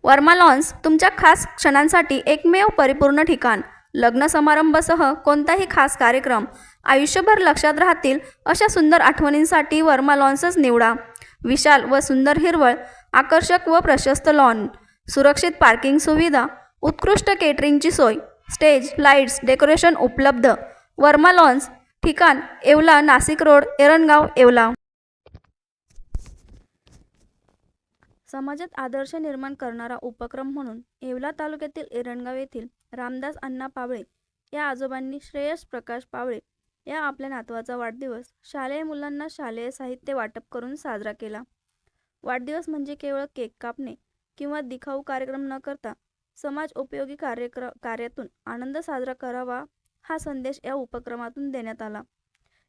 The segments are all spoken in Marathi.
वर्मा लॉन्स तुमच्या खास क्षणांसाठी एकमेव परिपूर्ण ठिकाण. लग्न समारंभासह कोणताही खास कार्यक्रम आयुष्यभर लक्षात राहतील अशा सुंदर आठवणींसाठी वर्मा लॉन्सच निवडा. विशाल व सुंदर हिरवळ, आकर्षक व प्रशस्त लॉन, सुरक्षित पार्किंग सुविधा, उत्कृष्ट केटरिंगची सोय, स्टेज, लाईट्स, डेकोरेशन उपलब्ध. वर्मा लॉन्स, ठिकाण येवला, नाशिक रोड, एरणगाव, येवला. समाजात आदर्श निर्माण करणारा उपक्रम म्हणून येवला तालुक्यातील एरणगाव येथील रामदास अण्णा पावळे या आजोबांनी श्रेयस प्रकाश पावळे या आपल्या नातवाचा वाढदिवस शालेय मुलांना शालेय साहित्य वाटप करून साजरा केला. वाढदिवस म्हणजे केवळ केक कापणे किंवा दिखाऊ कार्यक्रम न करता समाज उपयोगी कार्यातून आनंद साजरा करावा हा संदेश या उपक्रमातून देण्यात आला.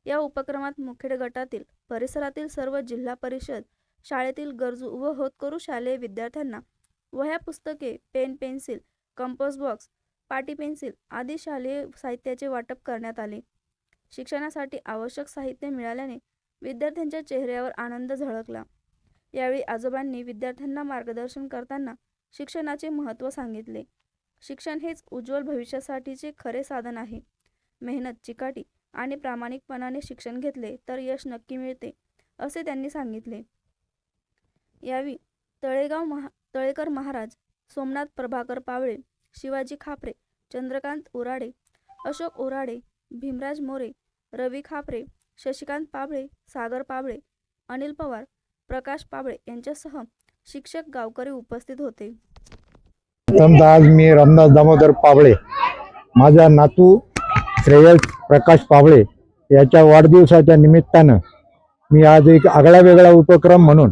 या उपक्रमात मुखेड गटातील परिसरातील सर्व जिल्हा परिषद शाळेतील गरजू व होतकरू शालेय विद्यार्थ्यांना वह्या, पुस्तके, पेन, पेन्सिल, कंपोस्ट बॉक्स, पाटी पेन्सिल आदी शालेय साहित्याचे वाटप करण्यात आले. शिक्षणासाठी आवश्यक साहित्य मिळाल्याने विद्यार्थ्यांच्या चेहऱ्यावर आनंद झळकला. यावेळी आजोबांनी विद्यार्थ्यांना मार्गदर्शन करताना शिक्षणाचे महत्त्व सांगितले. शिक्षण हेच उज्ज्वल भविष्यासाठीचे खरे साधन आहे. मेहनत, चिकाटी आणि प्रामाणिकपणाने शिक्षण घेतले तर यश नक्की मिळते, असे त्यांनी सांगितले. यावेळी तळेकर महाराज, सोमनाथ प्रभाकर पावळे, शिवाजी खापरे, चंद्रकांत उराडे, अशोक उराडे, भीमराज मोरे, रवी खापरे, शशिकांत पावळे, सागर पावळे, अनिल पवार, प्रकाश पावळे यांच्यासह शिक्षक, गावकरी उपस्थित होते. आज मी रामदास दामोदर पावळे, माझा नातू श्रेयस प्रकाश पावळे याच्या वाढदिवसाच्या निमित्तानं मी आज एक आगळा वेगळा उपक्रम म्हणून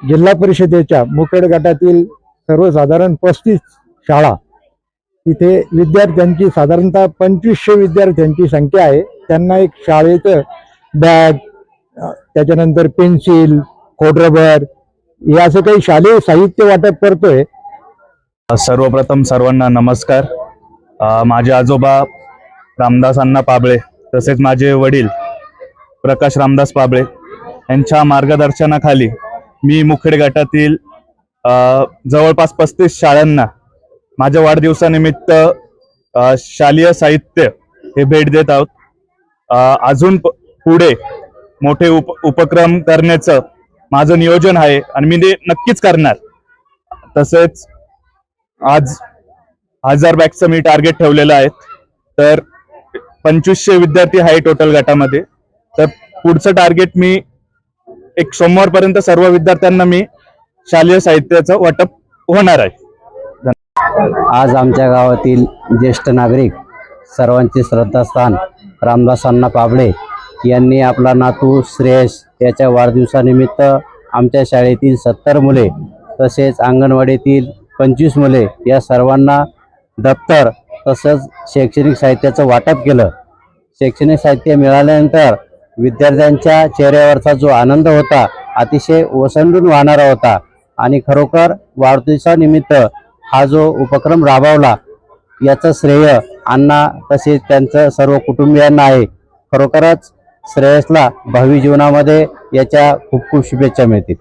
जिल्हा परिषदेच्या मुखेड गटातील सर्वसाधारण 35 शाळा, तिथे विद्यार्थ्यांची साधारणतः 2500 विद्यार्थ्यांची संख्या आहे. त्यांना एक शाळेचं बॅग, त्याच्यानंतर पेन्सिल, खोडरबर हे असं काही शालेय साहित्य वाटप करतोय. सर्वप्रथम सर्वांना नमस्कार. माझे आजोबा रामदास अण्णा पाबळे तसेच माझे वडील प्रकाश रामदास पाबळे यांच्या मार्गदर्शनाखाली मी मुखेड गटातील जवळपास 35 शाळांना माझ्या वाढदिवसानिमित्त शालेय साहित्य हे भेट देत आहोत. अजून पुढे मोठे उपक्रम करण्याचं माझं नियोजन आहे आणि मी ते नक्कीच करणार. तसेच आज 1000 बॅगचं मी टार्गेट ठेवलेलं आहे. तर 2500 विद्यार्थी आहे टोटल गटामध्ये. तर पुढचं टार्गेट मी एक सोमवारपर्यंत सर्व विद्यार्थ्यांना मी शालेय साहित्याचं वाटप होणार आहे. आज आमच्या गावातील ज्येष्ठ नागरिक, सर्वांचे श्रद्धास्थान रामदास अण्णा पाबळे यांनी आपला नातू श्रेयस याच्या वाढदिवसानिमित्त आमच्या शाळेतील 70 मुले तसेच अंगणवाडीतील 25 मुले या सर्वांना दप्तर तसंच शैक्षणिक साहित्याचं वाटप केलं. शैक्षणिक साहित्य मिळाल्यानंतर विद्यार्थ्यांच्या चेहऱ्यावरचा जो आनंद होता अतिशय ओसंडून वाहणारा होता आणि खरोखर वाढदिवसानिमित्त हा जो उपक्रम राबवला याचं श्रेय अण्णा तसेच त्यांचं सर्व कुटुंबियांना आहे. खरोखरच श्रेयसला भावी जीवनामध्ये याच्या खूप खूप शुभेच्छा मिळतील.